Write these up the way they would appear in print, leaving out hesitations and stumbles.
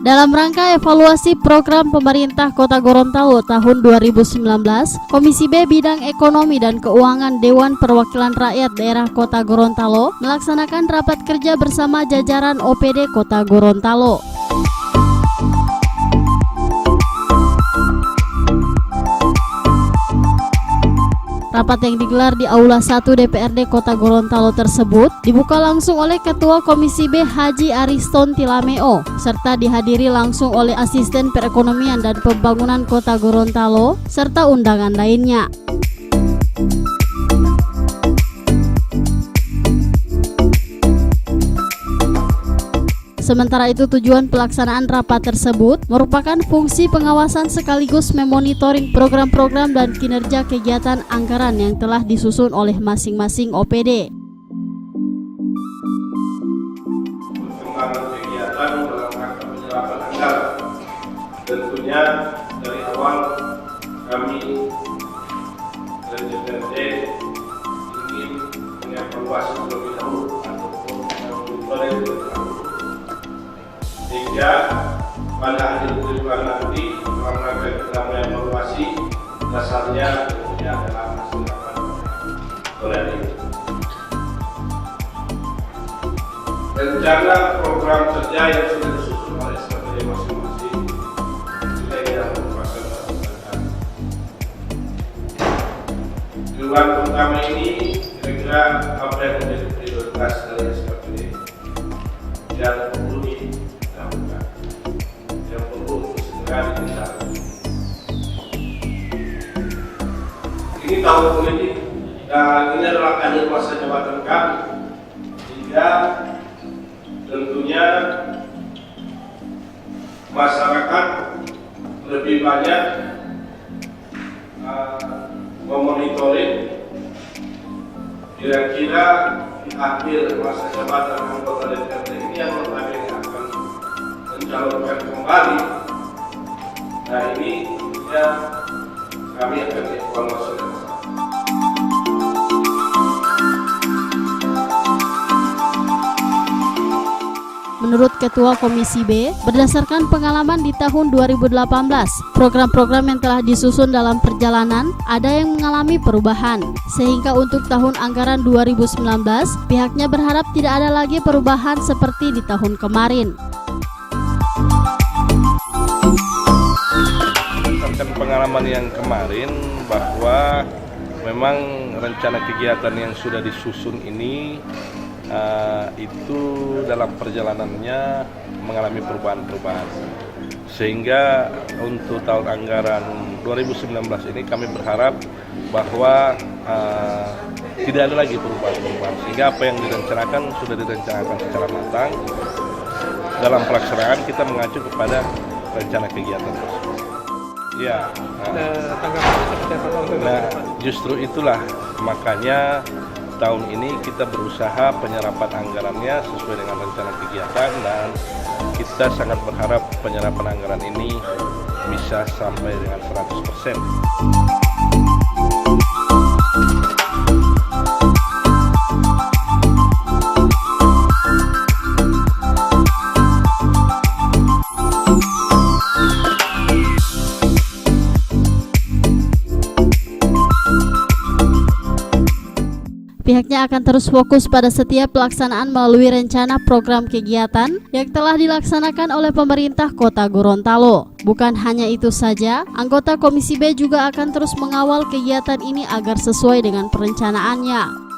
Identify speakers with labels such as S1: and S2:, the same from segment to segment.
S1: Dalam rangka evaluasi program pemerintah Kota Gorontalo tahun 2019, Komisi B Bidang Ekonomi dan Keuangan Dewan Perwakilan Rakyat Daerah Kota Gorontalo melaksanakan rapat kerja bersama jajaran OPD Kota Gorontalo. Rapat yang digelar di Aula 1 DPRD Kota Gorontalo tersebut dibuka langsung oleh Ketua Komisi B Haji Ariston Tilameo, serta dihadiri langsung oleh Asisten Perekonomian dan Pembangunan Kota Gorontalo, serta undangan lainnya. Sementara itu, tujuan pelaksanaan rapat tersebut merupakan fungsi pengawasan sekaligus memonitoring program-program dan kinerja kegiatan anggaran yang telah disusun oleh masing-masing OPD.
S2: Perkembangan kegiatan dalam rangka penyerapan anggaran. Tentunya dari awal kami dari DPRD ingin mengevaluasi terlebih dahulu ataupun memonitor terlebih dahulu, sehingga pada akhir kehidupan nanti dalam rangka kita mengevaluasi dasarnya tentunya adalah hasil rapat OPD. Rencana program kerja yang sudah disusun oleh SKPD masing-masing sudah kita merupakan berdasarkan. Tujuan pertama ini kira-kira apa yang menjadi prioritas dari SKPD yang perlu dilakukan, yang perlu segera ditindak. Ini tahun politik dan ini adalah akhir masa jabatan kami, sehingga tentunya masyarakat lebih banyak memonitoring kira-kira di akhir masa jabatan anggota DPRD ini yang notabene akan mencalonkan kembali. Nah, ini tentunya kami akan evaluasi.
S1: Menurut Ketua Komisi B, berdasarkan pengalaman di tahun 2018, program-program yang telah disusun dalam perjalanan ada yang mengalami perubahan. Sehingga untuk tahun anggaran 2019, pihaknya berharap tidak ada lagi perubahan seperti di tahun kemarin.
S3: Berdasarkan pengalaman yang kemarin bahwa memang rencana kegiatan yang sudah disusun ini itu dalam perjalanannya mengalami perubahan-perubahan, sehingga untuk tahun anggaran 2019 ini kami berharap bahwa tidak ada lagi perubahan-perubahan, sehingga apa yang direncanakan sudah direncanakan secara matang. Dalam pelaksanaan kita mengacu kepada rencana kegiatan tersebut. Ya, nah justru itulah makanya tahun ini kita berusaha penyerapan anggarannya sesuai dengan rencana kegiatan, dan kita sangat berharap penyerapan anggaran ini bisa sampai dengan 100%.
S1: Pihaknya akan terus fokus pada setiap pelaksanaan melalui rencana program kegiatan yang telah dilaksanakan oleh pemerintah Kota Gorontalo. Bukan hanya itu saja, anggota Komisi B juga akan terus mengawal kegiatan ini agar sesuai dengan perencanaannya.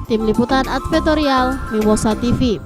S1: Tim Liputan Advertorial Mimosa TV.